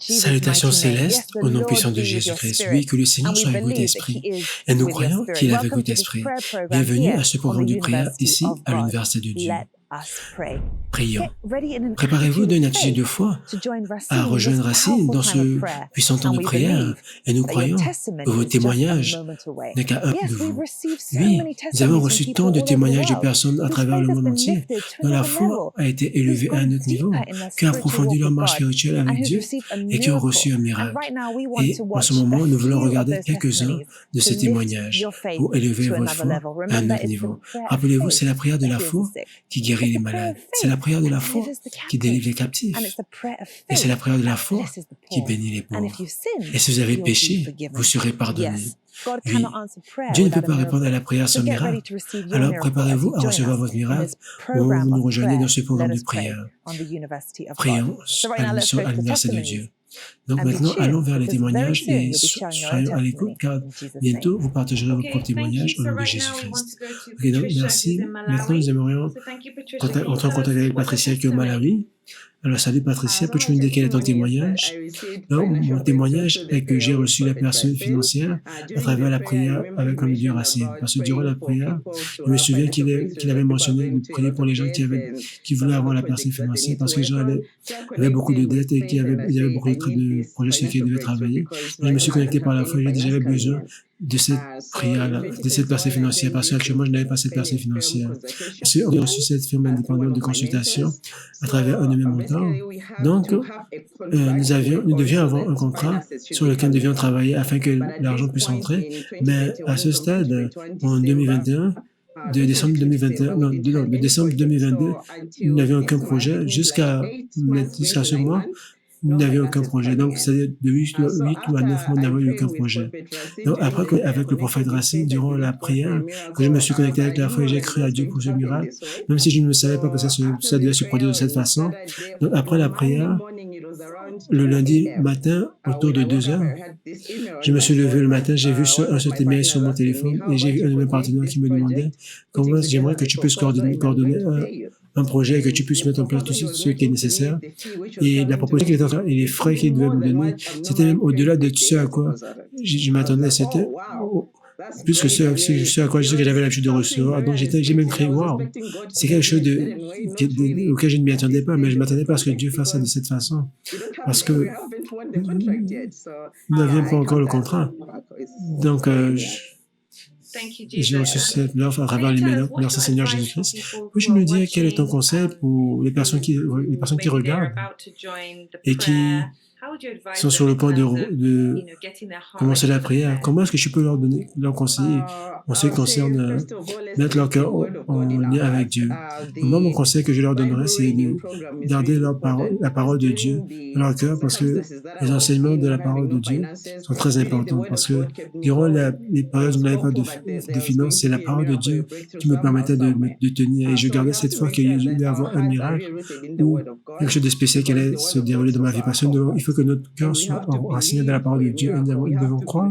Salutations célestes au nom puissant de Jésus-Christ. Oui, que le Seigneur soit avec vous d'esprit. Et nous croyons qu'il est avec vous d'esprit. Bienvenue à ce programme de prière ici à l'Université de Dieu. Prions. Préparez-vous d'une attitude de foi à rejoindre Racine dans ce puissant temps de prière. Et nous croyons que vos témoignages n'est qu'à un de vous. Oui, nous avons reçu tant de témoignages de personnes à travers le monde entier dont la foi a été élevée à un autre niveau, qui a approfondi leur marche spirituelle avec Dieu et qui ont reçu un miracle. Et en ce moment, nous voulons regarder quelques-uns de ces témoignages pour élever votre foi à un autre niveau. Rappelez-vous, c'est la prière de la foi qui guérit les malades. C'est la prière de la foi qui délivre les captifs. Et c'est la prière de la foi qui bénit les pauvres. Et si vous avez péché, vous serez pardonné. Oui, Dieu ne peut pas répondre à la prière sans miracle. Alors préparez-vous à recevoir votre miracle ou vous nous rejoignez dans ce programme de prière. Prions à l'Université de Dieu. Donc maintenant, allons vers les témoignages et soyons à l'écoute car bientôt vous partagerez vos propres témoignages au nom de Jésus-Christ. Ok, donc merci. Maintenant, nous aimerions entrer en contact avec Patricia qui est au Malawi. Alors, salut Patricia, peux-tu nous dire quel est ton témoignage? Donc, mon témoignage est que j'ai reçu la personne financière à travers la prière avec un milieu Racine. Parce que durant la prière, je me souviens qu'il avait mentionné de prier pour les gens qui voulaient avoir la personne financière parce que les gens avaient beaucoup de dettes et il y avait beaucoup de projets sur lesquels ils devaient travailler. Et je me suis connecté par la foi et j'avais besoin de cette prière-là, de cette personne financière, parce qu'actuellement, je n'avais pas cette personne financière. Parce qu'on a reçu cette firme indépendante de consultation à travers un de mes montants. Donc, nous devions avoir un contrat sur lequel nous devions travailler afin que l'argent puisse entrer. Mais à ce stade, en 2021, de décembre 2021, non, de décembre 2022, nous n'avions aucun projet. Jusqu'à ce mois, nous n'avions aucun projet. Donc, c'est-à-dire de 8 ou à 9 mois, nous n'avons eu aucun projet. Donc, après, avec le prophète Racine, durant la prière, que je me suis connecté avec la foi et j'ai cru à Dieu pour ce miracle, même si je ne savais pas que ça devait se produire de cette façon. Donc, après la prière, le lundi matin, autour de 2 heures, je me suis levé le matin, j'ai vu un seul email sur mon téléphone et j'ai vu un de mes partenaires qui me demandait comment j'aimerais que tu puisses coordonner un projet et que tu puisses mettre en place tout ce qui est nécessaire. Et la proposition qu'il était en train, et les frais qu'il devait me donner, c'était même au-delà de ce à quoi je m'attendais. C'était plus que ce à quoi je sais que j'avais l'habitude de recevoir. Donc j'ai même crié, waouh, c'est quelque chose auquel je ne m'y attendais pas, mais je m'attendais pas à ce que Dieu fasse ça de cette façon. Parce que nous n'avions pas encore le contrat. Donc, j'ai reçu cette offre à travers l'email. Merci Seigneur Jésus-Christ. Puis-je me dire quel est ton conseil pour les personnes qui regardent et qui sont sur le point de commencer la prière? Comment est-ce que je peux leur conseiller en ce qui concerne mettre leur cœur en lien avec Dieu? Moi, mon conseil que je leur donnerais, c'est de garder la parole de Dieu dans leur cœur parce que les enseignements de la parole de Dieu sont très importants parce que durant les périodes où je n'avais pas de finances, c'est la parole de Dieu qui me permettait de tenir et je gardais cette foi qu'il allait y avoir un miracle ou quelque chose de spécial qui allait se dérouler dans ma vie. Parce qu'il faut que notre cœur soit enraciné dans la parole de Dieu et nous devons croire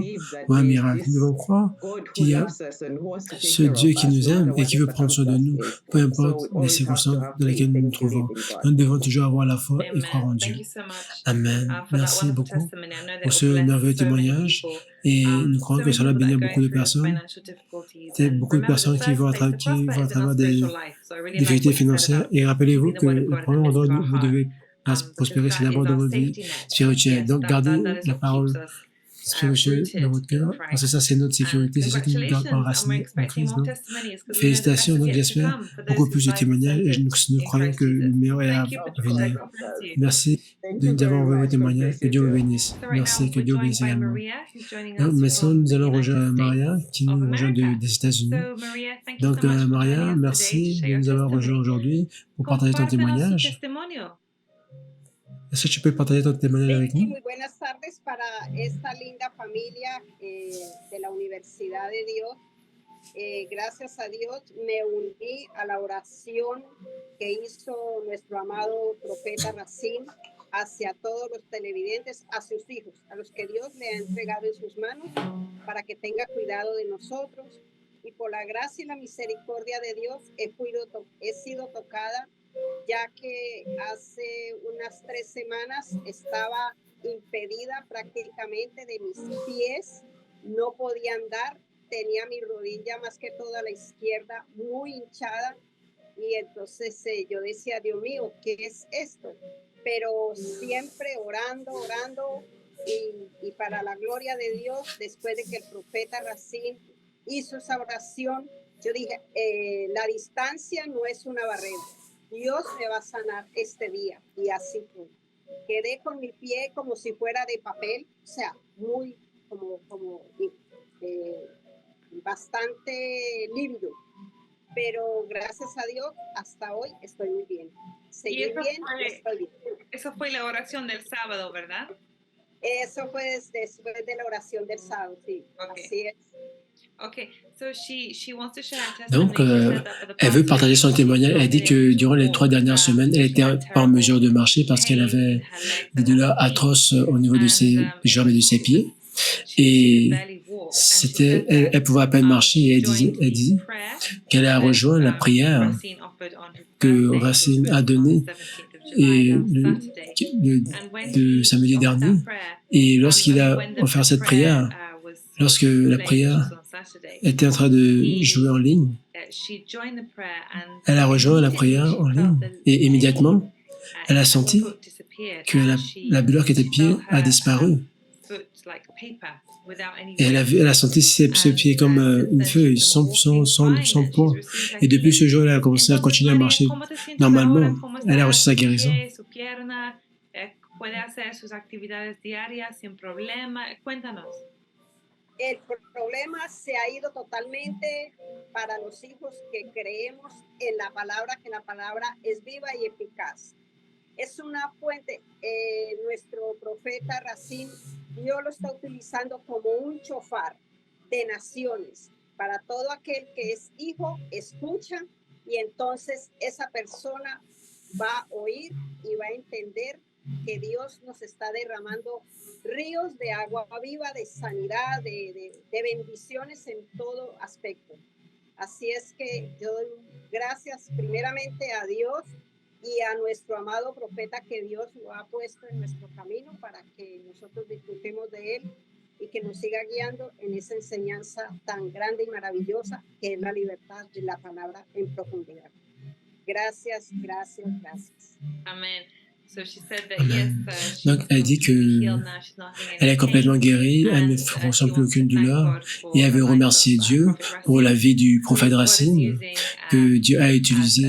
à un miracle. Nous devons croire qu'il y a ce Dieu qui nous aime et qui veut prendre soin de nous, peu importe les circonstances dans lesquelles nous nous trouvons. Nous devons toujours avoir la foi et croire en Dieu. Amen. Merci beaucoup pour ce merveilleux témoignage et nous croyons que cela bénit beaucoup de personnes. C'est beaucoup de personnes qui vont à travers des difficultés financières et rappelez-vous que le premier endroit où vous devez prospérer, c'est d'abord dans votre vie spirituelle. Donc, gardez la parole spirituelle dans votre cœur, parce que ça, c'est notre sécurité, c'est ce qui nous garde enracinés en Christ. Donc, félicitations. Donc, j'espère beaucoup plus de témoignages et nous croyons que le meilleur est à venir. Merci de nous avoir envoyé vos témoignages. Que Dieu vous bénisse. Merci, que Dieu vous bénisse également. Donc, maintenant, nous allons rejoindre Maria, qui nous rejoint des États-Unis. Donc, Maria, merci de nous avoir rejoints aujourd'hui pour partager ton témoignage. Est-ce que tu peux partager ton témoignage avec nous? Muy buenas tardes para esta linda familia de la Universidad de Dios. Gracias a Dios me uní a la oración que hizo nuestro amado profeta Racine hacia todos los televidentes, a sus hijos, a los que Dios le ha entregado en sus manos para que tenga cuidado de nosotros. Y por la gracia y la misericordia de Dios he sido tocada ya que hace unas 3 semanas estaba impedida prácticamente de mis pies, no podía andar, tenía mi rodilla más que todo a la izquierda muy hinchada y entonces yo decía, Dios mío, ¿qué es esto? Pero siempre orando, orando y para la gloria de Dios, después de que el profeta Racine hizo esa oración, yo dije, la distancia no es una barrera. Dios me va a sanar este día. Y así fue. Quedé con mi pie como si fuera de papel, o sea, muy bastante lívido. Pero gracias a Dios, hasta hoy estoy muy bien. Seguí bien, estoy bien. Eso fue la oración del sábado, ¿verdad? Eso fue después de la oración del sábado, sí. Okay. Así es. Okay. So she wants to share Donc, elle veut partager son témoignage. Elle dit que durant les 3 dernières semaines, elle n'était pas en mesure de marcher parce qu'elle avait des douleurs atroces au niveau de ses jambes et de ses pieds. Et elle pouvait à peine marcher et elle disait qu'elle a rejoint la prière que Racine a donnée de samedi dernier. Et lorsqu'il a offert cette prière, lorsque la prière était en train de jouer en ligne, elle a rejoint la prière en ligne et immédiatement, elle a senti que la douleur qui était pied a disparu. Et elle a senti ses pieds comme une feuille, sans poids. Et depuis ce jour, elle a commencé à continuer à marcher normalement. Elle a reçu sa guérison. El problema se ha ido totalmente para los hijos que creemos en la palabra, que la palabra es viva y eficaz. Es una fuente, nuestro profeta Racine, Dios lo está utilizando como un chofar de naciones. Para todo aquel que es hijo, escucha y entonces esa persona va a oír y va a entender que Dios nos está derramando ríos de agua viva, de sanidad, de bendiciones en todo aspecto. Así es que yo doy gracias primeramente a Dios y a nuestro amado profeta que Dios lo ha puesto en nuestro camino para que nosotros disfrutemos de él y que nos siga guiando en esa enseñanza tan grande y maravillosa que es la libertad de la palabra en profundidad. Gracias, gracias, gracias. Amén. Donc, elle dit que elle est complètement guérie, elle ne ressent plus aucune douleur et elle veut remercier Dieu pour la vie du prophète Racine que Dieu a utilisé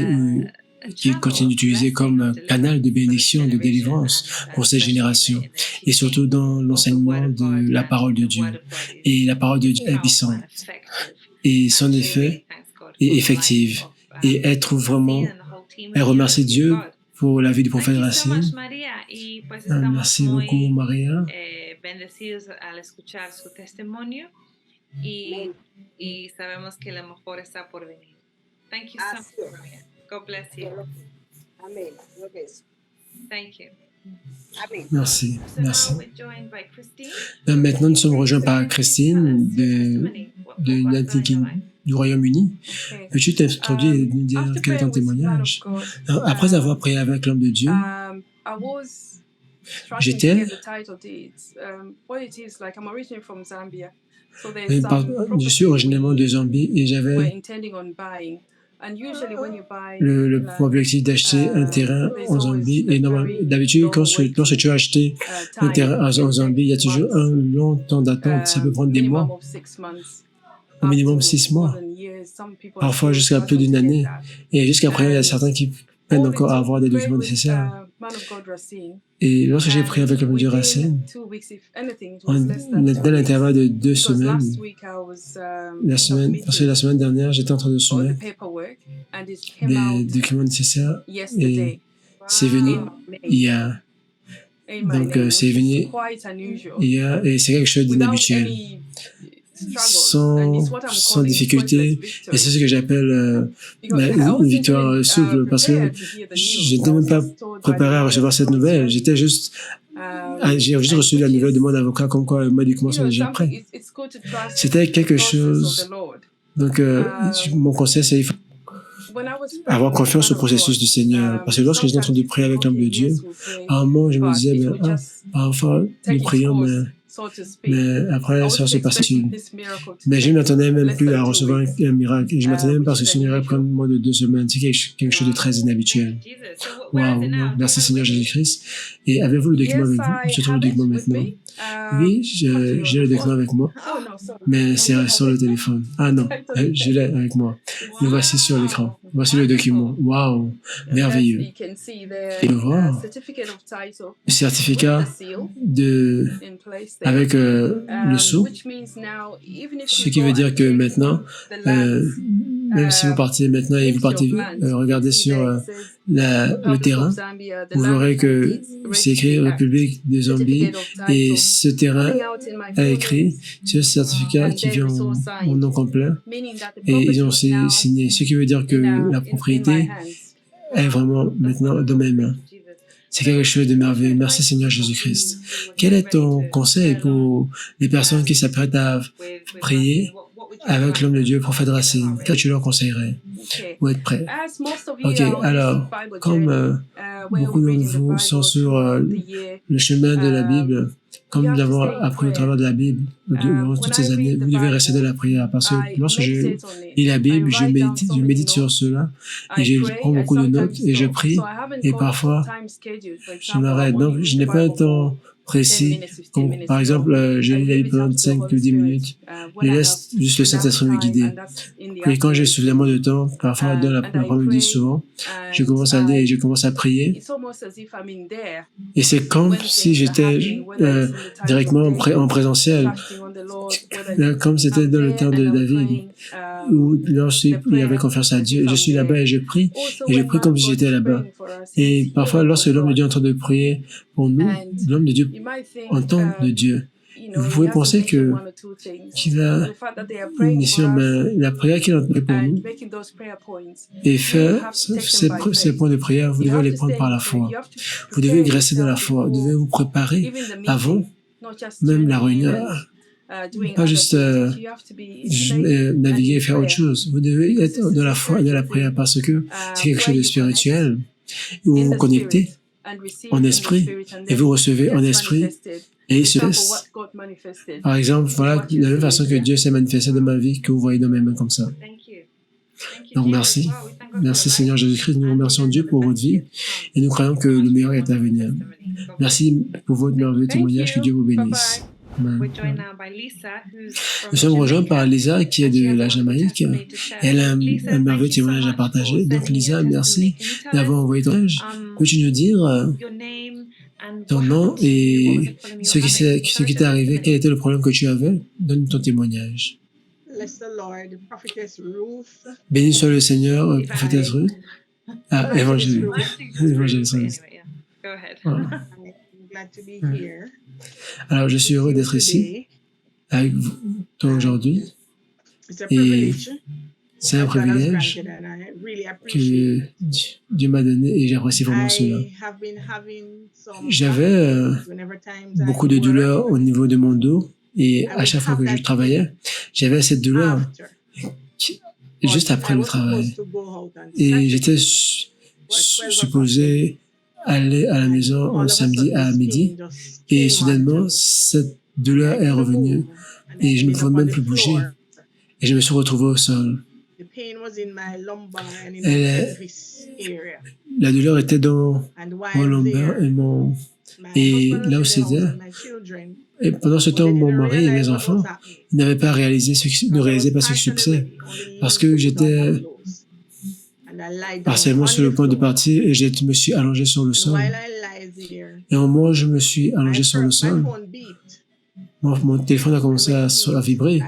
qu'il continue d'utiliser comme canal de bénédiction, de délivrance pour cette génération et surtout dans l'enseignement de la parole de Dieu. Et la parole de Dieu est puissante et son effet est effectif et elle trouve vraiment, elle remercie Dieu pour la vie du prophète Racine. Merci beaucoup, Maria. Bendecidos al escuchar su testimonio y sabemos que lo mejor está por venir. Thank you so much, Maria. God bless you. Amen. Thank you. Amen. Merci, merci. Maintenant, nous sommes rejoints par Christine du Royaume-Uni. Peux-tu t'introduire et nous dire quel est ton témoignage? Après avoir prié avec l'homme de Dieu, j'étais... Je suis originairement de Zambie et j'avais le objectif d'acheter un terrain en Zambie. Et d'habitude, lorsque tu as acheté un terrain en Zambie, il y a toujours un long temps d'attente. Ça peut prendre des mois, au minimum 6 mois, parfois jusqu'à plus d'1 année. Et jusqu'à présent, il y a certains qui peinent encore à avoir des documents nécessaires. Et lorsque j'ai prié avec l'homme de Racine, dans l'intervalle de 2 semaines, parce que la semaine dernière, j'étais en train de soumettre des documents nécessaires et c'est venu hier. Donc, c'est venu hier et c'est quelque chose d'inhabituel. Sans difficulté, et c'est ce que j'appelle une victoire souple, parce que je n'étais même pas préparé à recevoir cette nouvelle. J'ai juste reçu la nouvelle de mon avocat comme quoi mes documents sont déjà prêts. C'était quelque chose. Donc, mon conseil, c'est avoir confiance au processus du Seigneur. Parce que lorsque j'étais en train de prier avec l'homme de Dieu, à un moment, je me disais, enfin, nous prions, mais après, ça se passe dessus. Mais je ne m'attendais même plus à recevoir un miracle. Et je ne m'attendais même pas à ce que ce miracle prenne moins de 2 semaines. C'est quelque chose de très inhabituel. Waouh, merci Seigneur Jésus-Christ. Et avez-vous le document avec vous? Je trouve le document maintenant. Oui, j'ai le document avec moi, mais c'est sur le téléphone. Ah non, je l'ai avec moi. Le voici sur l'écran. Voici le document. Waouh, merveilleux. Et voir le certificat avec le sceau, ce qui veut dire que maintenant, même si vous partez maintenant et vous partez regarder sur le terrain, vous verrez que c'est écrit République de Zambie et ce terrain a écrit ce certificat qui vient au nom complet et ils ont aussi signé, ce qui veut dire que la propriété est vraiment maintenant dans mes mains. C'est quelque chose de merveilleux. Merci Seigneur Jésus-Christ. Quel est ton conseil pour les personnes qui s'apprêtent à prier avec l'homme de Dieu, prophète Racine? Qu'est-ce que tu leur conseillerais pour être prêt? Ok, alors, comme beaucoup d'entre vous sont sur le chemin de la Bible, comme nous l'avons appris au travers de la Bible durant toutes ces années, vous devez rester dans la prière parce que lorsque je lis la Bible, je médite sur cela et je prends beaucoup de notes et je prie et parfois je m'arrête. Donc, je n'ai pas un temps précis. Comme, par exemple, je lis la Bible pendant 5 ou 10 minutes. Je laisse juste le Saint-Esprit me guider. Et quand j'ai suffisamment de temps, parfois dans l'après-midi souvent, je commence à lire et je commence à prier. Et c'est comme si j'étais directement en présentiel, comme c'était dans le temps de David, où lorsqu'il avait confiance à Dieu. Je suis là-bas et je prie comme si j'étais là-bas. Et parfois, lorsque l'homme de Dieu est en train de prier pour nous, l'homme de Dieu entend de Dieu. Vous pouvez penser qu'il a une mission, mais la prière qu'il a fait pour nous et faire ces points de prière, vous devez les prendre par la foi. Vous devez rester dans la foi. Vous devez vous préparer avant même la réunion. Pas juste naviguer et faire autre chose. Vous devez être dans la foi et dans la prière parce que c'est quelque chose de spirituel où vous vous connectez en esprit et vous recevez en esprit et il se laisse. Par exemple, voilà la même façon que Dieu s'est manifesté dans ma vie que vous voyez dans mes mains comme ça. Donc merci. Merci Seigneur Jésus-Christ. Nous remercions Dieu pour votre vie et nous croyons que le meilleur est à venir. Merci pour votre merveilleux témoignage. Que Dieu vous bénisse. Nous sommes rejoints par Lisa qui est de la Jamaïque. Elle a un merveilleux témoignage à partager. Donc Lisa, merci d'avoir envoyé ton message. Peux-tu nous dire ton nom et ce qui t'est arrivé? Quel était le problème que tu avais? Donne ton témoignage. Béni soit le Seigneur, prophétesse Ruth. Ah, évangile. Évangéliste. Alors, je suis heureux d'être ici avec toi aujourd'hui et c'est un privilège que Dieu m'a donné et j'apprécie vraiment cela. J'avais beaucoup de douleurs au niveau de mon dos et à chaque fois que je travaillais, j'avais cette douleur juste après le travail. Et j'étais supposé aller à la maison un samedi à midi et soudainement, cette douleur est revenue et je ne pouvais même plus bouger et je me suis retrouvé au sol. La douleur était dans mon lombaire et là où c'était. Et pendant ce temps, mon mari et mes enfants n'avaient pas réalisé ne réalisaient pas ce qui se passait parce que j'étais partiellement sur le point de partir et je me suis allongé sur le sol. Et au moment où je me suis allongé sur le sol, mon téléphone a commencé à vibrer.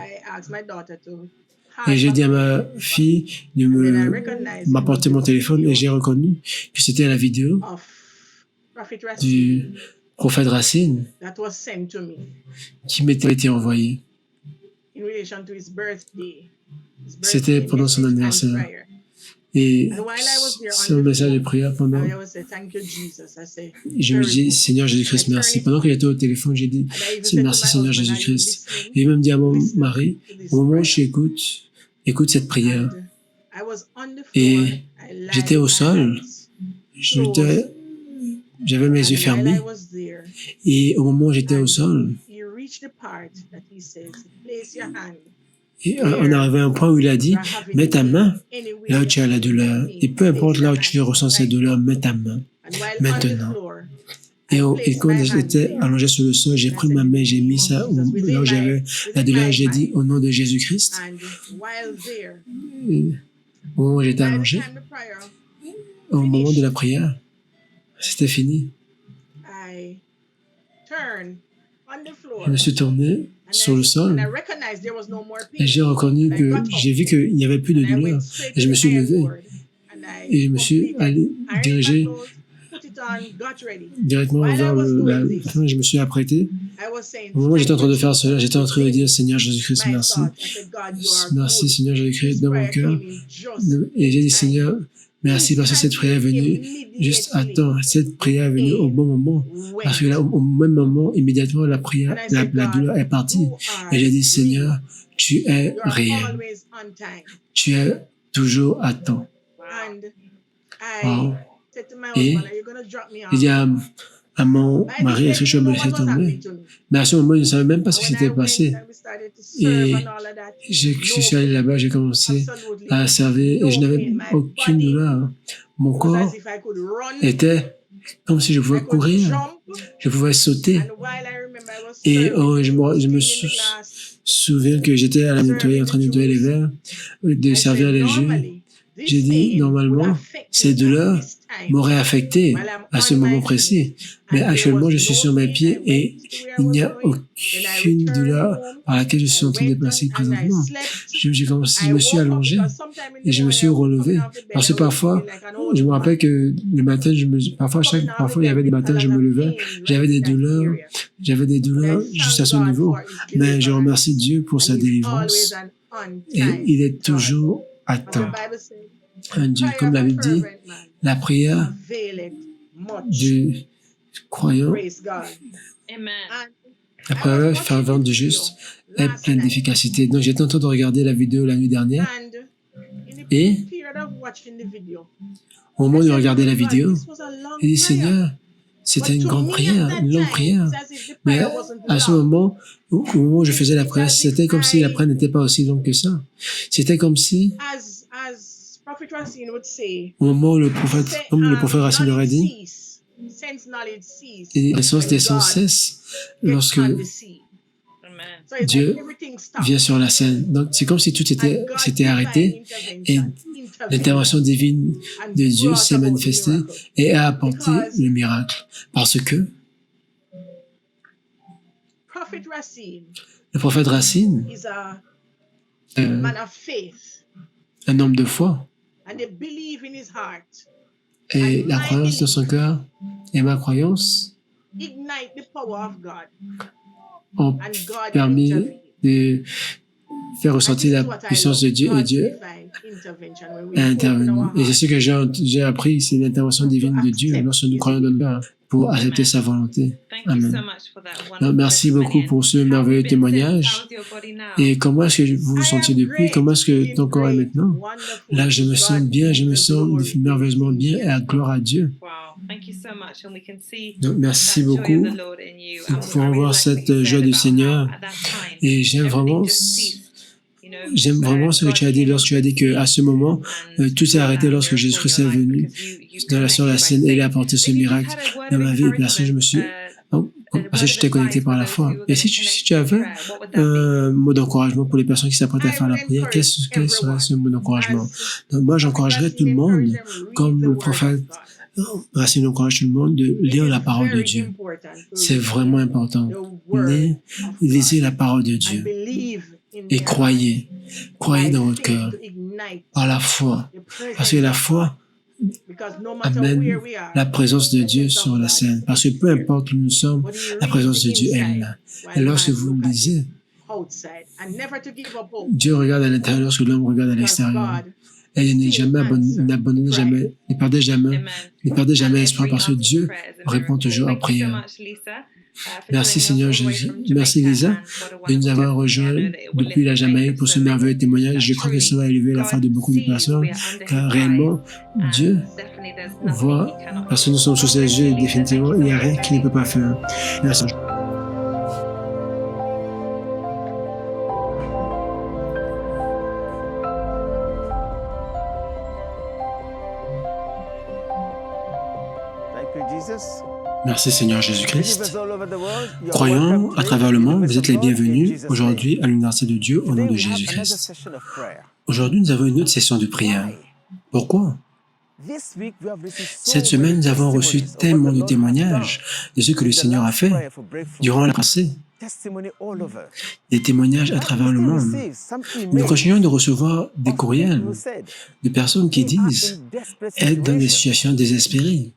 Et j'ai dit à ma fille de m'apporter mon téléphone et j'ai reconnu que c'était la vidéo du prophète Racine qui m'était été envoyée. C'était pendant son anniversaire. Et c'est un message de prière pendant. Je me dis, Seigneur Jésus-Christ, merci. Pendant que j'étais au téléphone, j'ai dit, merci Seigneur Jésus-Christ. Et il m'a même dit à mon mari, au moment où écoute cette prière. Et j'étais au sol, j'avais mes yeux fermés, et au moment où j'étais au sol, et on arrivait à un point où il a dit, mets ta main là où tu as la douleur, et peu importe là où tu ressens cette douleur, mets ta main maintenant. Et quand j'étais allongé sur le sol, j'ai pris ma main, j'ai mis ça là où j'avais la douleur, j'ai dit au nom de Jésus-Christ. Au moment où j'étais allongé, au moment de la prière, c'était fini. Je me suis tourné sur le sol et j'ai vu qu'il n'y avait plus de douleur. Et je me suis levé et je me suis dirigé directement vers je me suis apprêté. Au moment où j'étais en train de faire cela, j'étais en train de dire, Seigneur Jésus-Christ, merci. Merci Seigneur Jésus-Christ dans mon cœur. Et j'ai dit, Seigneur, merci parce que cette prière est venue juste à temps. Cette prière est venue au bon moment. Parce que là, au même moment, immédiatement, la douleur est partie. Et j'ai dit, Seigneur, tu es réel. Tu es toujours à temps. Wow. Et il dit à mon mari, est-ce que je vais me laisser tomber? Mais à ce moment, je ne savais même pas ce qui s'était passé. Et je suis allé là-bas, j'ai commencé à servir et je n'avais aucune douleur. Mon corps était comme si je pouvais courir, je pouvais sauter. Et je me souviens que j'étais à la nettoyer, en train de nettoyer les verres, de servir les jus. J'ai dit, normalement, ces douleurs m'auraient affecté à ce moment précis. Mais actuellement, je suis sur mes pieds et il n'y a aucune douleur par laquelle je suis en train de passer présentement. Je me suis allongé et je me suis relevé. Parce que parfois, je me rappelle que le matin, parfois il y avait des matins, je me levais, j'avais des douleurs juste à ce niveau. Mais je remercie Dieu pour sa délivrance. Et il est toujours à temps. Dieu, comme la Bible dit, la prière du croyant, la prière fervente du juste est pleine d'efficacité. Donc, j'étais en train de regarder la vidéo la nuit dernière et au moment de regarder la vidéo, j'ai dit, Seigneur, c'était une grande prière, une longue prière. Mais à ce moment, au moment où je faisais la prière, c'était comme si la prière n'était pas aussi longue que ça. C'était comme si, au moment où comme le prophète Racine aurait dit, les sens des sens cessent lorsque Dieu vient sur la scène. Donc, c'est comme si tout s'était arrêté et l'intervention divine de Dieu s'est manifestée et a apporté le miracle. Parce que le prophète Racine est un homme de foi. Et la croyance de son cœur et ma croyance ont permis de faire ressentir la puissance de Dieu et Dieu a intervenu. Et c'est ce que j'ai appris, c'est l'intervention divine de Dieu lorsque nous croyons dans le cœur pour accepter sa volonté. Amen. Donc, merci beaucoup pour ce merveilleux témoignage. Et comment est-ce que vous vous sentiez depuis? Comment est-ce que ton corps est maintenant? Là, je me sens bien, je me sens merveilleusement bien et à gloire à Dieu. Donc, merci beaucoup pour avoir cette joie du Seigneur. Et j'aime vraiment ce que tu as dit lorsque tu as dit qu'à ce moment, tout s'est arrêté lorsque Jésus-Christ est venu sur la scène et il a apporté ce miracle dans ma vie. Et parce que je me suis... parce que j'étais connecté par la foi. Et si tu avais un mot d'encouragement pour les personnes qui s'apprêtent à faire la prière, quel serait ce mot d'encouragement? Donc moi, j'encouragerais tout le monde, comme le prophète Racine encourage tout le monde, de lire la parole de Dieu. C'est vraiment important. Lisez la parole de Dieu. Et croyez dans votre cœur, par la foi. Parce que la foi amène la présence de Dieu sur la scène. Parce que peu importe où nous sommes, la présence de Dieu est là. Et lorsque vous lisez, Dieu regarde à l'intérieur lorsque l'homme regarde à l'extérieur. et n'abandonnez jamais, ne perdez jamais espoir parce que Dieu répond toujours aux prières. Merci Seigneur Jésus. Merci Lisa de nous avoir rejoints depuis la Jamaïque pour ce merveilleux témoignage. Je crois que ça va élever la foi de beaucoup de personnes, car réellement, Dieu voit, parce que nous sommes sous ses yeux et définitivement, il n'y a rien qu'il ne peut pas faire. Merci. Merci Seigneur Jésus-Christ. Croyants à travers le monde, vous êtes les bienvenus aujourd'hui à l'Université de Dieu au nom de Jésus-Christ. Aujourd'hui, nous avons une autre session de prière. Pourquoi? Cette semaine, nous avons reçu tellement de témoignages de ce que le Seigneur a fait durant la passée. Des témoignages à travers le monde. Nous continuons de recevoir des courriels de personnes qui disent être dans des situations désespérées.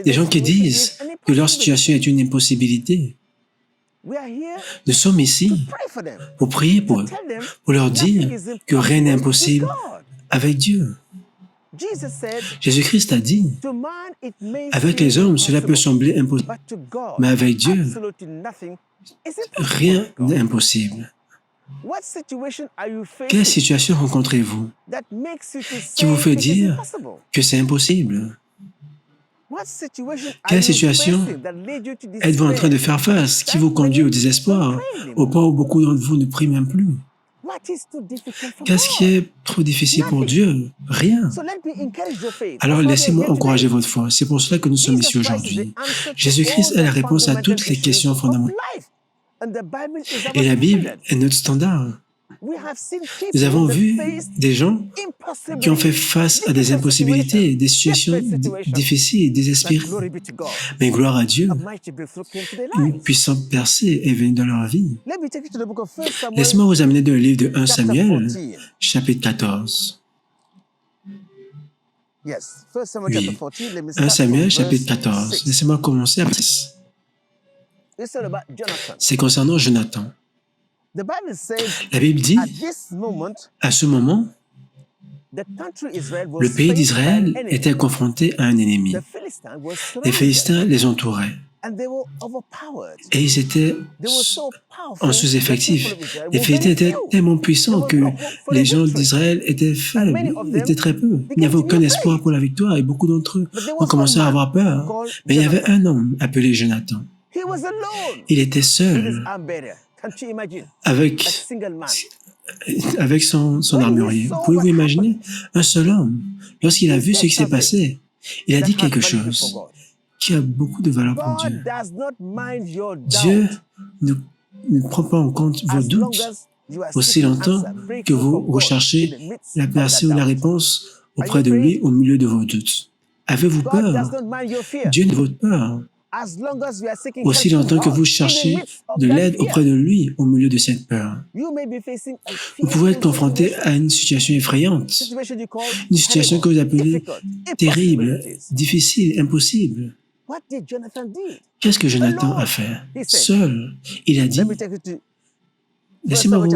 Des gens qui disent que leur situation est une impossibilité. Nous sommes ici pour prier pour eux, pour leur dire que rien n'est impossible avec Dieu. Jésus-Christ a dit, avec les hommes, cela peut sembler impossible, mais avec Dieu, rien n'est impossible. Quelle situation rencontrez-vous qui vous fait dire que c'est impossible? Quelle situation êtes-vous en train de faire face qui vous conduit au désespoir, au point où beaucoup d'entre vous ne prient même plus? Qu'est-ce qui est trop difficile pour Dieu? Rien. Alors laissez-moi encourager votre foi. C'est pour cela que nous sommes ici aujourd'hui. Jésus-Christ est la réponse à toutes les questions fondamentales. Et la Bible est notre standard. Nous avons vu des gens qui ont fait face à des impossibilités, des situations difficiles, désespérées. Mais gloire à Dieu, une puissante percée est venue dans leur vie. Laissez-moi vous amener dans le livre de 1 Samuel, chapitre 14. Oui, 1 Samuel, chapitre 14. Laissez-moi commencer à 6. C'est concernant Jonathan. La Bible dit, à ce moment, le pays d'Israël était confronté à un ennemi. Les Philistins les entouraient. Et ils étaient en sous-effectif. Les Philistins étaient tellement puissants que les gens d'Israël étaient faibles, étaient très peu. Il n'y avait aucun espoir pour la victoire et beaucoup d'entre eux ont commencé à avoir peur. Mais il y avait un homme appelé Jonathan. Il était seul avec son armurier. Pouvez-vous imaginer? Un seul homme, lorsqu'il a vu ce qui s'est passé, il a dit quelque chose qui a beaucoup de valeur pour Dieu. Dieu ne prend pas en compte vos doutes aussi longtemps que vous recherchez la percée ou la réponse auprès de lui au milieu de vos doutes. Avez-vous peur? Dieu ne vote peur. Aussi longtemps que vous cherchez de l'aide auprès de lui au milieu de cette peur. Vous pouvez être confronté à une situation effrayante, une situation que vous appelez terrible, difficile, impossible. Qu'est-ce que Jonathan a fait? Seul, il a dit, laissez-moi vous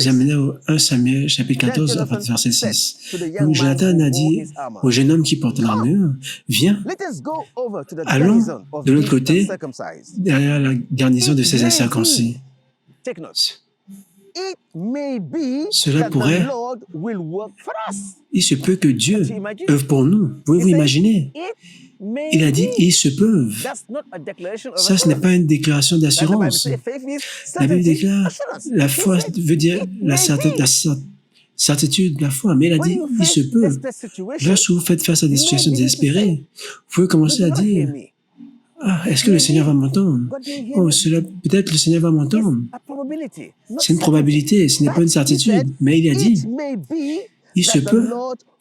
amener au 1 Samuel, chapitre 14, à partir du verset 6. Donc, Jonathan a dit au jeune homme qui porte l'armure, viens, allons de l'autre côté, derrière la garnison de ces incirconcis. Cela pourrait, il se peut que Dieu œuvre pour nous. Pouvez-vous imaginer? Il a dit, ils se peuvent. Ça, ce n'est pas une déclaration d'assurance. La Bible déclare, la foi veut dire la certitude de la foi, mais il a dit, ils se peuvent. Lorsque vous faites face à des situations désespérées, vous pouvez commencer à dire, ah, est-ce que le Seigneur va m'entendre? Oh, peut-être le Seigneur va m'entendre. C'est une probabilité, ce n'est pas une certitude, mais il a dit, il se peut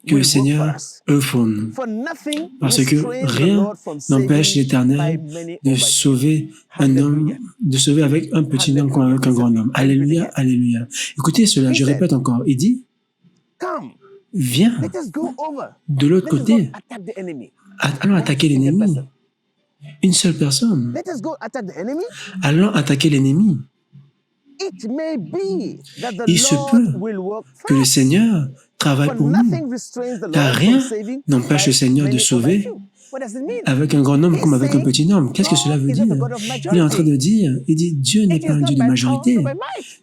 que le Seigneur œuvre pour nous. Parce que rien n'empêche l'Éternel de sauver un homme, de sauver avec un petit homme comme avec un grand homme. Alléluia, alléluia. Écoutez cela, je répète encore. Il dit, viens de l'autre côté. Allons attaquer l'ennemi. Une seule personne. Allons attaquer l'ennemi. Il se peut que le Seigneur travaille pour nous. Car rien n'empêche le Seigneur de sauver avec un grand nombre comme avec un petit nombre. Qu'est-ce que cela veut dire? Il est en train de dire, il dit, Dieu n'est pas un Dieu de majorité.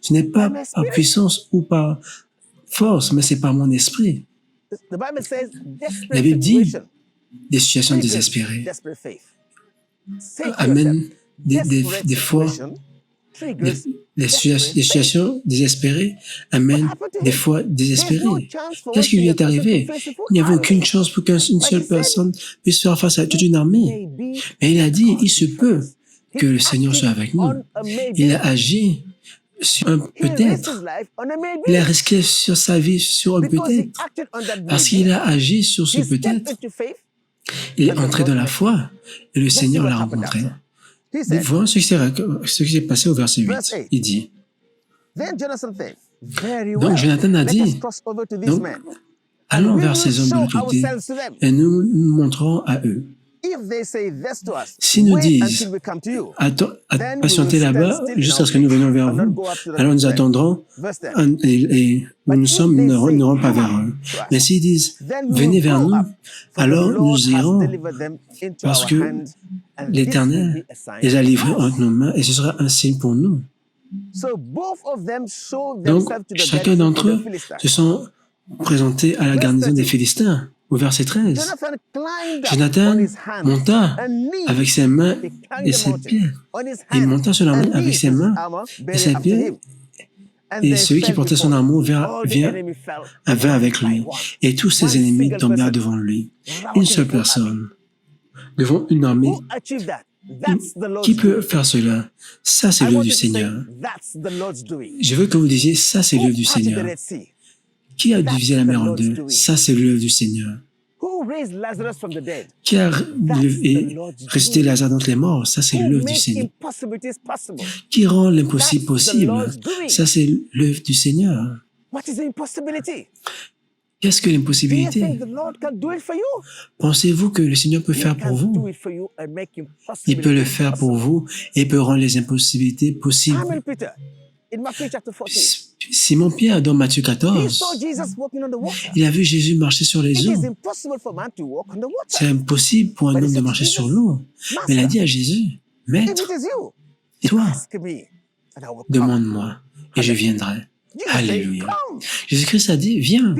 Ce n'est pas par puissance ou par force, mais c'est par mon esprit. La Bible dit, des situations désespérées amènent des fois, les situations désespérées amènent des fois désespérées. Qu'est-ce qui lui est arrivé? Il n'y avait aucune chance pour qu'une seule personne puisse faire face à toute une armée. Mais il a dit, il se peut que le Seigneur soit avec nous. Il a agi sur un peut-être. Il a risqué sur sa vie sur un peut-être. Parce qu'il a agi sur ce peut-être. Il est entré dans la foi et le Seigneur l'a rencontré. Voyons ce qui s'est passé au verset 8. Il dit, donc Jonathan a dit, donc, allons vers ces hommes de l'autre côté et nous nous montrerons à eux. S'ils nous disent, patientez là-bas jusqu'à ce que nous venions vers vous, alors nous attendrons et où nous sommes, nous n'irons pas vers eux. Mais s'ils disent, venez vers nous, alors nous irons parce que l'Éternel les a livrés entre nos mains et ce sera un signe pour nous. Donc, chacun d'entre eux se sont présentés à la garnison des Philistins. Au verset 13, Jonathan monta avec ses mains et ses pieds. Il monta sur la montagne avec ses mains et ses pieds. Et celui qui portait son armure vint avec lui. Et tous ses ennemis tombèrent devant lui. Une seule personne, devant une armée. Qui peut faire cela? Ça, c'est l'œuvre du Seigneur. Je veux que vous disiez, ça, c'est l'œuvre du Seigneur. Qui a divisé la mer en deux? Ça, c'est l'œuvre du Seigneur. Qui a ressuscité Lazare d'entre les morts? Ça, c'est l'œuvre du Seigneur. Qui rend l'impossible possible? Ça, c'est l'œuvre du Seigneur. Qu'est-ce que l'impossibilité? Pensez-vous que le Seigneur peut faire pour vous? Il peut le faire pour vous et peut rendre les impossibilités possibles. Simon Pierre, dans Matthieu 14, il a vu Jésus marcher sur les eaux. C'est impossible pour un homme de marcher sur l'eau. Mais il a dit à Jésus, Maître, toi, demande-moi et je viendrai. Alléluia. Jésus-Christ a dit, viens.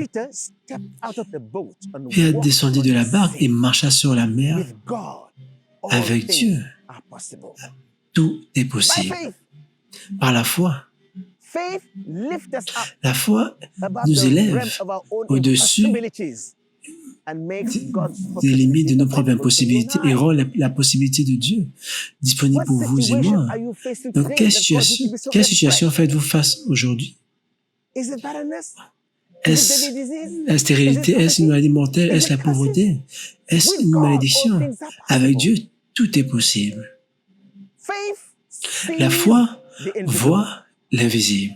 Pierre descendit de la barque et marcha sur la mer. Avec Dieu, tout est possible. Par la foi. La foi nous élève au-dessus des limites de nos propres impossibilités et rend la possibilité de Dieu disponible pour vous et moi. Donc, quelle situation faites-vous face aujourd'hui? Est-ce la stérilité? Est-ce une maladie mortelle? Est-ce la pauvreté? Est-ce une malédiction? Avec Dieu, tout est possible. La foi voit l'invisible.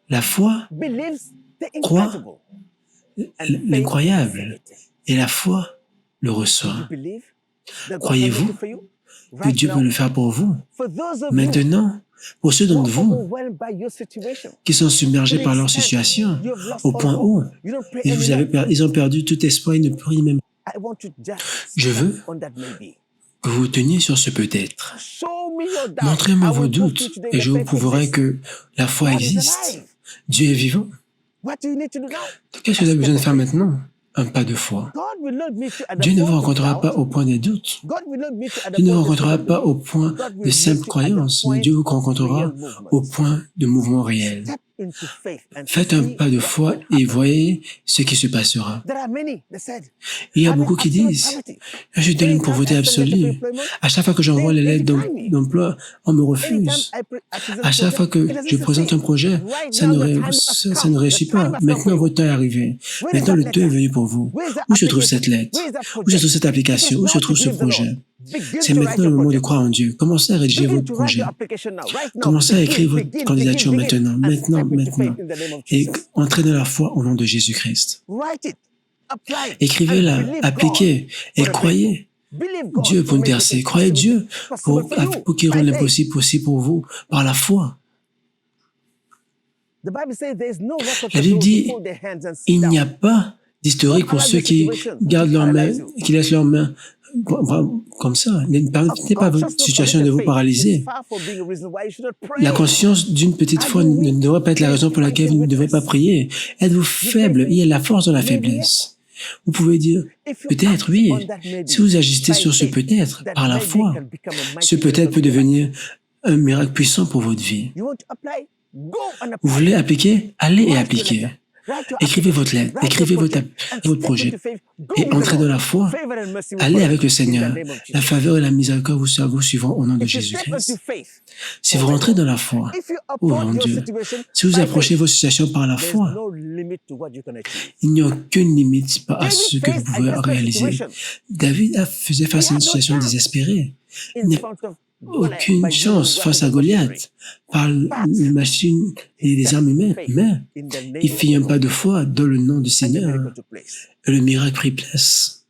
La foi croit l'incroyable et la foi le reçoit. Croyez-vous que Dieu peut le faire pour vous? Maintenant, pour ceux d'entre vous qui sont submergés par leur situation, au point où ils ont perdu tout espoir, ils ne prient même pas. Je veux que vous teniez sur ce peut-être. Montrez-moi vos doutes et je vous prouverai que la foi existe. Dieu est vivant. Qu'est-ce que vous avez besoin de faire maintenant? Un pas de foi. Dieu ne vous rencontrera pas au point des doutes. Dieu ne vous rencontrera pas au point de simple croyance, mais Dieu vous rencontrera au point de mouvement réel. Faites un pas de foi et voyez ce qui se passera. Il y a beaucoup qui disent, je donne une pauvreté absolue. À chaque fois que j'envoie les lettres d'emploi, on me refuse. À chaque fois que je présente un projet, ça ne réussit pas. Maintenant, votre temps est arrivé. Maintenant, le temps est venu pour vous. Où se trouve cette lettre? Où se trouve cette application? Où se trouve ce projet? C'est maintenant le moment de croire en Dieu. Commencez à rédiger votre projet. Commencez à écrire votre candidature maintenant. Et entrez dans la foi au nom de Jésus-Christ. Écrivez-la, appliquez et croyez Dieu pour une percée. Croyez Dieu pour qu'il rende l'impossible possible pour vous par la foi. La Bible dit, il n'y a pas d'historique pour ceux qui gardent leurs mains, qui laissent leurs mains comme ça. Ne permettez pas votre situation de vous paralyser. La conscience d'une petite foi ne devrait pas être la raison pour laquelle vous ne devrez pas prier. Êtes-vous faible? Il y a la force dans la faiblesse. Vous pouvez dire, peut-être, oui. Si vous agissez sur ce peut-être, par la foi, ce peut-être peut devenir un miracle puissant pour votre vie. Vous voulez appliquer? Allez et appliquez. Écrivez votre lettre, écrivez votre projet et entrez dans la foi. Allez avec le Seigneur. La faveur et la miséricorde vous suivront au nom de Jésus-Christ. Si vous rentrez dans la foi, oh mon Dieu, si vous approchez vos situations par la foi, il n'y a aucune limite à ce que vous pouvez réaliser. David faisait face à une situation désespérée. Il n'y a aucune chance face à Goliath par les machines et les armes humaines, mais il fit un pas de foi dans le nom du Seigneur et le miracle prit place.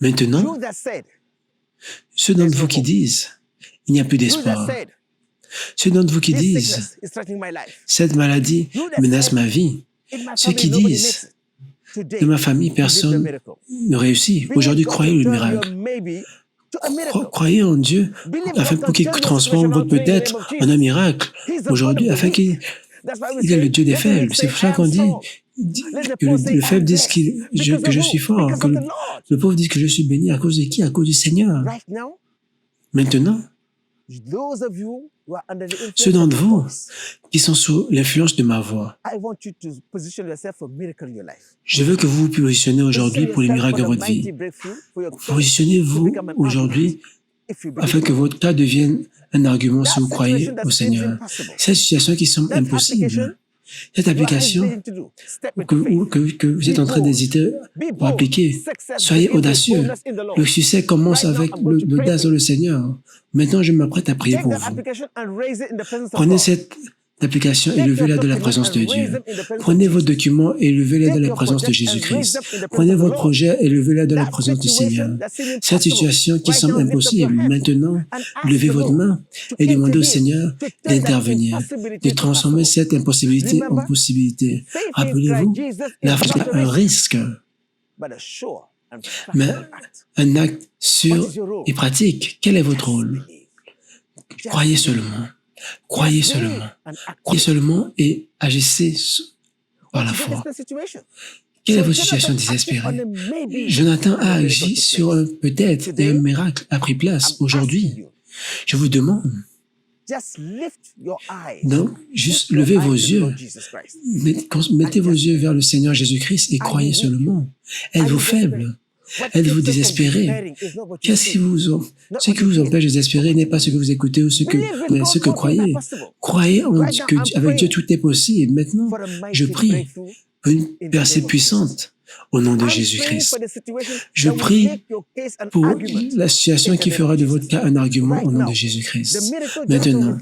Maintenant, ceux d'entre vous qui disent il n'y a plus d'espoir, ceux d'entre vous qui disent cette maladie menace ma vie, ceux qui disent de ma famille personne ne réussit, aujourd'hui croyez le miracle. Croyez en Dieu afin qu'il transforme votre peut-être en un miracle aujourd'hui, afin qu'il est le Dieu des faibles. C'est pour ça qu'on dit que le faible dit que je suis fort, que le pauvre dit que je suis béni à cause de qui? À cause du Seigneur. Maintenant, ceux d'entre vous qui sont sous l'influence de ma voix, je veux que vous vous positionnez aujourd'hui pour les miracles de votre vie. Positionnez-vous aujourd'hui afin que votre cas devienne un argument si vous croyez au Seigneur. Cette situation qui semble impossible, cette application que vous êtes en train d'hésiter pour appliquer, soyez audacieux. Le succès commence avec l'audace dans le Seigneur. Maintenant, je m'apprête à prier pour vous. Prenez cette application et levez-la dans la présence de Dieu. Prenez vos documents et levez-les dans la présence de Jésus-Christ. Prenez votre projet et levez-le dans la présence du Seigneur. Cette situation qui semble impossible, maintenant, levez votre main et demandez au Seigneur d'intervenir, de transformer cette impossibilité en possibilité. Rappelez-vous, la foi est un risque, mais un acte sûr et pratique. Quel est votre rôle? Croyez seulement. Croyez seulement. Croyez seulement et agissez par la foi. Quelle est votre situation désespérée? Jonathan a agi sur un peut-être et un miracle a pris place aujourd'hui. Je vous demande, donc, juste levez vos yeux. Mettez vos yeux vers le Seigneur Jésus-Christ et croyez seulement. Êtes-vous faible? Êtes-vous désespéré? Ce qui vous empêche de désespérer n'est pas ce que vous écoutez ou ce que croyez. Croyez qu'avec Dieu tout est possible. Maintenant, je prie pour une percée puissante au nom de Jésus-Christ. Je prie pour la situation qui fera de votre cas un argument au nom de Jésus-Christ. Maintenant,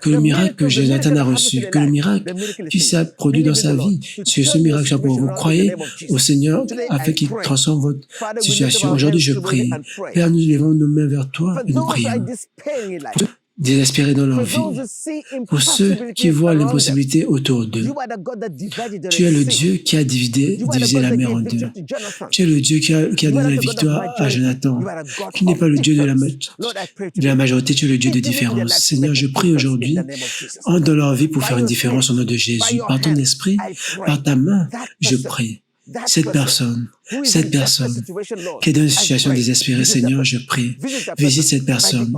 que le miracle que Jonathan a reçu, que le miracle qui s'est produit dans sa vie, que ce miracle soit pour vous. Croyez au Seigneur afin qu'il transforme votre situation. Aujourd'hui, je prie. Père, nous levons nos mains vers toi et nous prions. Désespérés dans leur vie, pour ceux qui voient l'impossibilité autour d'eux. Tu es le Dieu qui a divisé la mer en deux. Tu es le Dieu qui a donné la victoire à Jonathan. Tu n'es pas le Dieu de la majorité, tu es le Dieu de différence. Seigneur, je prie aujourd'hui, entre dans leur vie pour faire une différence au nom de Jésus. Par ton esprit, par ta main, je prie. Cette personne qui est dans une situation désespérée, Seigneur, je prie, visite cette personne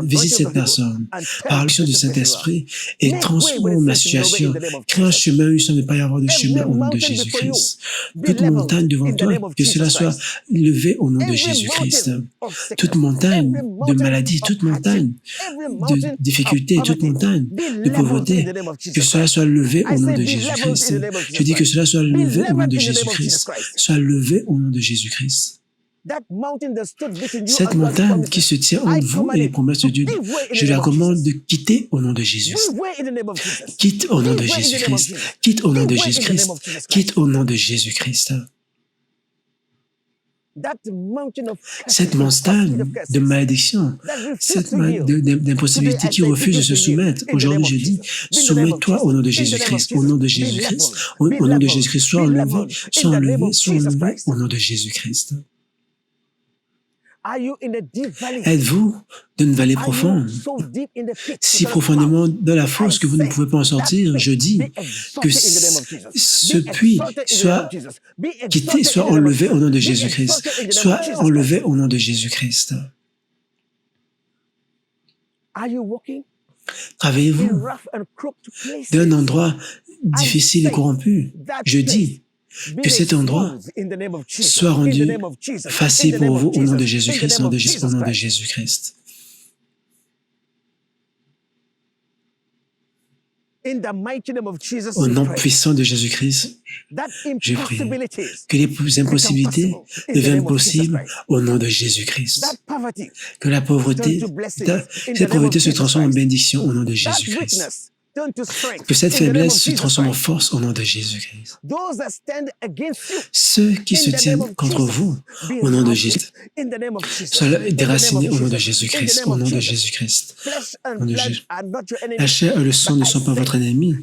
par l'action du Saint-Esprit et transforme la situation, crée un chemin où il ne semble pas y avoir de chemin au nom de Jésus-Christ. Toute montagne devant toi, que cela soit levé au nom de Jésus-Christ. Toute montagne de maladie, toute montagne de difficulté, toute montagne de pauvreté, que cela soit levé au nom de Jésus-Christ. Je dis que cela soit levé au nom de Jésus-Christ. Soit levé au nom de Jésus-Christ. Cette montagne qui se tient entre vous et les promesses de Dieu, je la commande de quitter au nom de Jésus. Quitte au nom de Jésus-Christ. Quitte au nom de Jésus-Christ. Quitte au nom de Jésus-Christ. Cette montagne de malédiction, d'impossibilité qui refuse de se soumettre. Aujourd'hui, je dis, soumets-toi au nom de Jésus-Christ, au nom de Jésus-Christ, au nom de Jésus-Christ, sois enlevé, sois enlevé, sois enlevé au nom de Jésus-Christ. Êtes-vous dans une vallée profonde, si profondément dans la fosse que vous ne pouvez pas en sortir? Je dis que ce puits soit quitté, soit enlevé au nom de Jésus-Christ, soit enlevé au nom de Jésus-Christ. Travaillez-vous d'un endroit difficile et corrompu? Je dis que cet endroit soit rendu facile pour vous au nom de Jésus-Christ, au nom de Jésus-Christ. Au nom puissant de Jésus-Christ, je prie que les impossibilités deviennent possibles au nom de Jésus-Christ. Que la pauvreté, cette pauvreté se transforme en bénédiction au nom de Jésus-Christ. Que cette faiblesse se transforme en force au nom de Jésus-Christ. Ceux qui se tiennent contre vous, au nom de Jésus, soient déracinés au nom de Jésus-Christ, au nom de Jésus-Christ. La chair et le sang ne sont pas votre ennemi,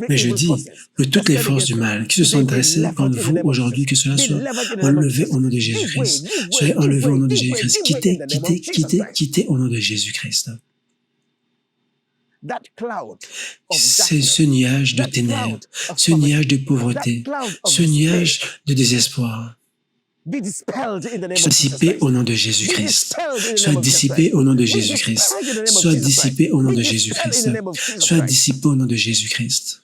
mais je dis que toutes les forces du mal qui se sont dressées contre vous aujourd'hui, que cela soit enlevé au nom de Jésus-Christ. Soyez enlevés au nom de Jésus-Christ. Quittez, quittez, quittez, quittez au nom de Jésus-Christ. C'est ce nuage de ténèbres, ce nuage de pauvreté, ce nuage de désespoir. Soit dissipé au nom de Jésus-Christ. Soit dissipé au nom de Jésus-Christ. Soit dissipé au nom de Jésus-Christ. Soit dissipé au nom de Jésus-Christ.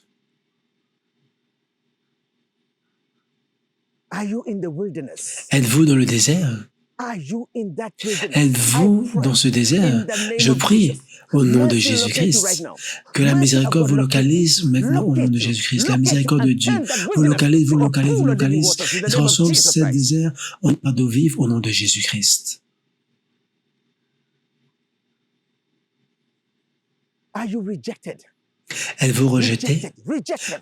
Êtes-vous dans le désert? Êtes-vous dans ce désert? Je prie au nom de Jésus-Christ que la miséricorde vous localise maintenant au nom de Jésus-Christ. La miséricorde de Dieu vous localise, vous localise, vous localise et transforme ce désert en pas d'eau vive au nom de Jésus-Christ. Êtes-vous rejeté?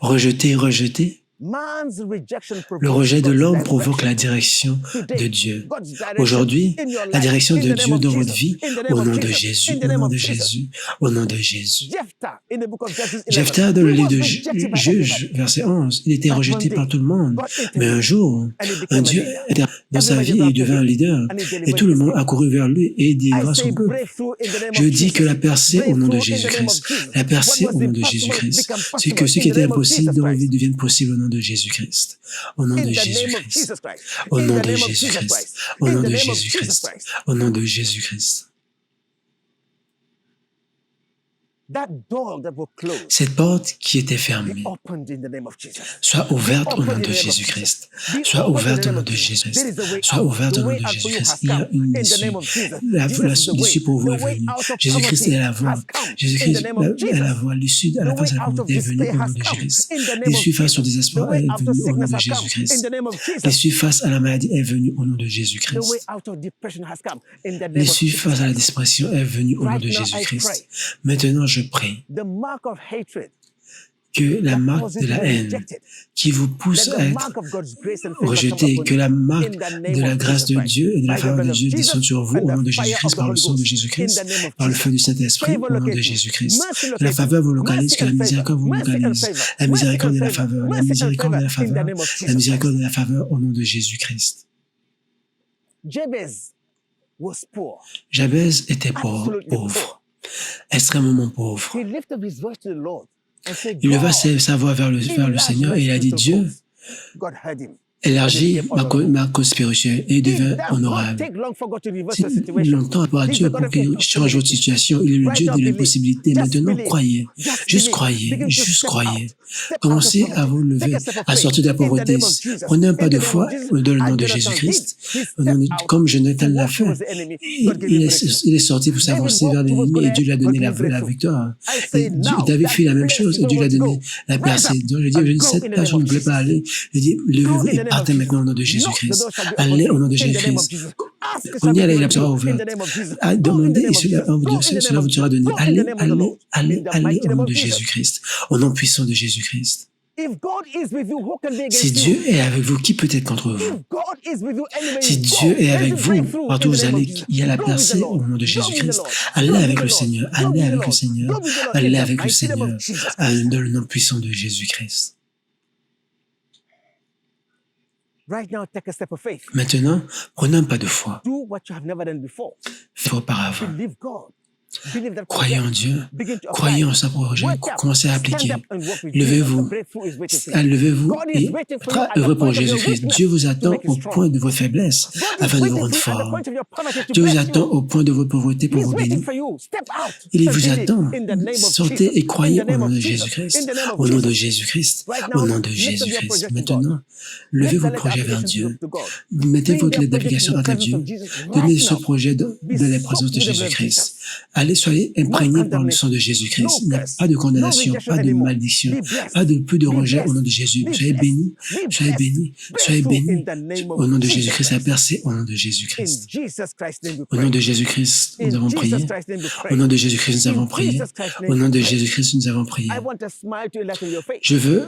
Rejeté, rejeté? Le rejet de l'homme provoque la direction de Dieu. Aujourd'hui, la direction de Dieu dans votre vie, au nom de Jésus, au nom de Jésus, au nom de Jésus. Jephthah, dans le livre de Juges, verset 11, il était rejeté par tout le monde. Mais un jour, un Dieu était dans sa vie et il devint un leader. Et tout le monde a couru vers lui et il délivra son peuple. Je dis que la percée au nom de Jésus-Christ, la percée au nom de Jésus-Christ, c'est que ce qui était impossible dans votre vie devienne possible au nom de Jésus-Christ. Au nom de Jésus-Christ. Au nom de Jésus-Christ. Au nom de Jésus-Christ. Au nom de Jésus-Christ. Cette porte qui était fermée soit ouverte au nom de Jésus-Christ. Soit ouverte au nom de Jésus-Christ. Soit ouverte au nom de Jésus-Christ. Il y a une issue. L'issue pour vous est venue. Jésus-Christ est la voie. Jésus-Christ est la voie. L'issue à la face de la pauvreté est venue au nom de Jésus-Christ. L'issue face au désespoir est venue au nom de Jésus-Christ. L'issue face à la maladie est venue au nom de Jésus-Christ. L'issue face à la dépression est venue au nom de Jésus-Christ. Maintenant, je prie que la marque de la haine qui vous pousse à être rejeté, que la marque de la grâce de Dieu et de la faveur de Dieu descende sur vous au nom de Jésus-Christ, par le sang de Jésus-Christ, par le feu du Saint-Esprit, au nom de Jésus-Christ. Que la faveur vous localise, que la miséricorde vous localise. La miséricorde et la faveur, la miséricorde et la faveur, la miséricorde et la faveur au nom de Jésus-Christ. Jabez était pauvre. Extrêmement pauvre. Il leva sa voix vers le Seigneur et il a dit, Dieu, élargis ma cause spirituelle et devient honorable. C'est longtemps pour Dieu pour qu'il change votre situation. Il est le Dieu de l'impossibilité. Maintenant, croyez. Juste croyez. Juste croyez. Commencez à vous lever, à sortir de la pauvreté. Prenez un pas de foi dans le nom de Jésus-Christ. Comme Jonathan l'a fait. Il est sorti pour s'avancer vers l'ennemi et Dieu lui a donné la victoire. Et David fit la même chose et Dieu lui a donné la percée. Donc je dis, cette personne ne voulait pas aller. Je dis, levez-vous et partez maintenant au nom de Jésus-Christ. Allez au nom de Jésus-Christ. On y allait, la sera ouverte. Demandez et cela vous sera donné. Allez au nom de Jésus-Christ. Au nom puissant de Jésus-Christ. Si Dieu est avec vous, qui peut être contre vous? Si Dieu est avec vous, partout où vous allez, il y a la percée au nom de Jésus-Christ. Allez avec le Seigneur, allez avec le Seigneur, allez avec le Seigneur, dans le nom puissant de Jésus-Christ. Maintenant, prenez un pas de foi. Faites auparavant. Croyez en Dieu, croyez en sa projet, commencez à appliquer. Levez-vous et œuvrez pour Jésus-Christ. Dieu vous attend au point de votre faiblesse afin de vous rendre fort. Dieu vous attend au point de votre pauvreté pour vous bénir. Il vous attend. Sortez et croyez au nom de Jésus-Christ. Au nom de Jésus-Christ. Au nom de Jésus-Christ. Maintenant, levez vos projets vers Dieu. Mettez votre lettre d'application à Dieu. Donnez ce projet de la présence de Jésus-Christ. Allez, soyez imprégnés par le sang de Jésus-Christ. Il n'y a pas de condamnation, pas de malédiction, pas de plus de rejet au nom de Jésus. Soyez bénis, soyez bénis, soyez bénis. Au nom de Jésus-Christ, à percer au nom de Jésus-Christ. Au nom de Jésus-Christ, nous avons prié. Au nom de Jésus-Christ, nous avons prié. Au nom de Jésus-Christ, nous avons prié. Je veux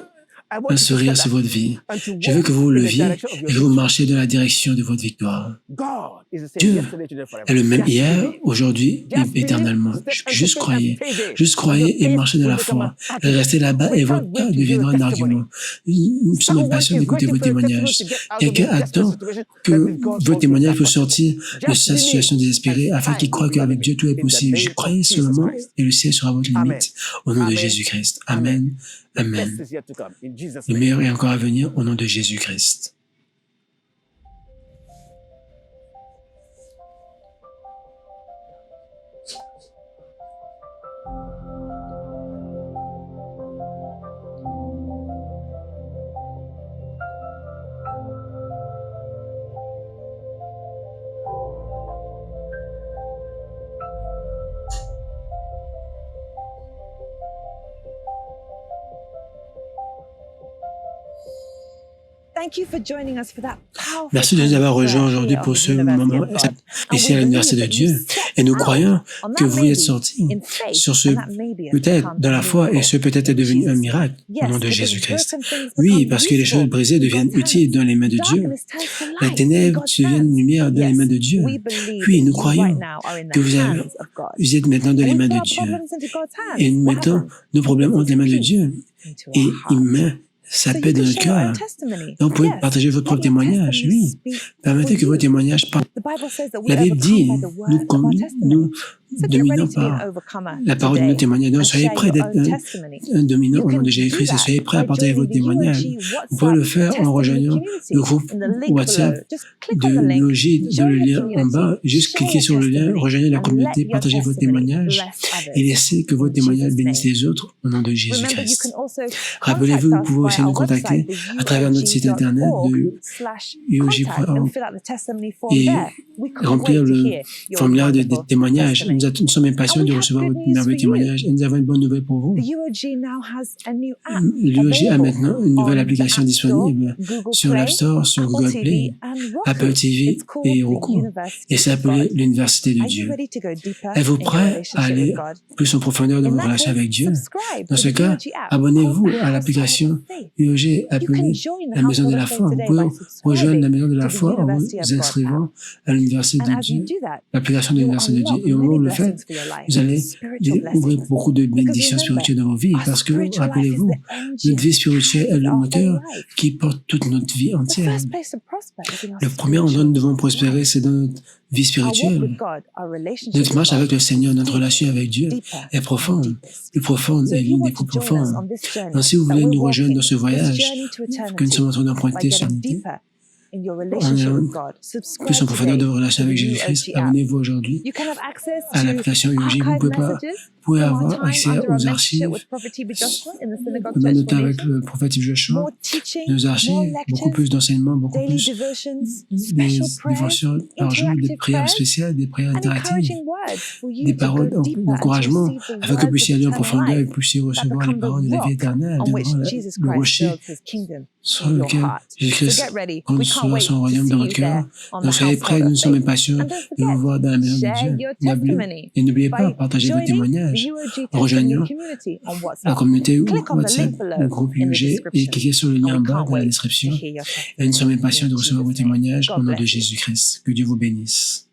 un sourire sur votre vie. Je veux que vous vous leviez et que vous marchiez dans la direction de votre victoire. Dieu est le même hier, aujourd'hui et éternellement. Juste croyez et marchez dans la foi. Restez là-bas et votre cas deviendra un argument. Nous sommes impatients d'écouter vos témoignages. Quelqu'un attend que vos témoignages puissent sortir de sa situation désespérée afin qu'il croie qu'avec Dieu tout est possible. Je croyez seulement et le ciel sera votre limite. Au nom de Jésus-Christ. Amen. Amen. Le meilleur est encore à venir au nom de Jésus-Christ. Merci de nous avoir rejoints aujourd'hui pour ce moment ici à l'Université de Dieu. Et nous croyons que vous êtes sortis sur ce peut-être dans la foi et ce peut-être est devenu un miracle au nom de Jésus-Christ. Oui, parce que les choses brisées deviennent utiles dans les mains de Dieu. Les ténèbres deviennent lumière dans les mains de Dieu. Oui, nous croyons que vous êtes maintenant dans les mains de Dieu. Et nous mettons nos problèmes entre les mains de Dieu. Et il met sa paix dans notre cœur. Donc, vous pouvez partager votre propre témoignage, oui. Permettez que vos témoignages parlent. La Bible dit, nous dominons par la parole de nos témoignages. Donc, soyez prêts d'être un dominant au nom de Jésus-Christ et soyez prêts à partager vos témoignages. Vous pouvez le faire en rejoignant le groupe WhatsApp de Logis dans le lien en bas. Juste cliquez sur le lien, rejoignez la communauté, partagez vos témoignages et laissez que vos témoignages bénissent les autres au nom de Jésus-Christ. Rappelez-vous, vous pouvez aussi nous contacter à travers notre site internet de uog.org et remplir le formulaire de témoignage. Nous sommes impatients de recevoir votre merveilleux témoignage et nous avons une bonne nouvelle pour vous. L'UOG a maintenant une nouvelle application disponible sur l'App Store, sur Google Play, Apple TV et Roku. Et c'est appelé l'Université de Dieu. Êtes-vous prêt à aller plus en profondeur dans votre relation avec Dieu? Dans ce cas, abonnez-vous à l'application UOG appelée la Maison de la Foi. Vous pouvez rejoindre la Maison de la Foi en vous inscrivant à l'Université de Dieu, l'application de l'Université de Dieu. Et au moment où vous le faites, vous allez découvrir beaucoup de bénédictions spirituelles dans vos vies parce que, rappelez-vous, notre vie spirituelle est le moteur qui porte toute notre vie entière. Le premier endroit où nous devons prospérer, c'est dans notre vie spirituelle. Notre marche avec le Seigneur, notre relation avec Dieu est profonde, plus profonde et l'une des plus profondes. Donc, si vous voulez nous rejoindre dans ce voyage que nous sommes en train d'emprunter sur l'unité, plus en profondeur de vos relations avec Jésus-Christ, abonnez-vous aujourd'hui à l'application UOG. Vous pouvez avoir accès aux archives, notamment avec le prophète Joshua, nos archives, beaucoup plus d'enseignements, beaucoup plus des dévotions par jour, des prières spéciales, des prières interactives, des paroles d'encouragement, afin que vous puissiez aller en profondeur et puissiez recevoir les paroles de la vie éternelle devant le rocher sur lequel Jésus-Christ construira son royaume dans votre cœur. Donc soyez prêts, nous sommes impatients de vous voir dans la maison de Dieu. Et n'oubliez pas, partagez vos témoignages. message en rejoignant la communauté WhatsApp, le groupe UG, et cliquez sur le lien en bas dans la description. Et nous sommes impatients de recevoir vos témoignages au nom de Jésus-Christ. Que Dieu vous bénisse.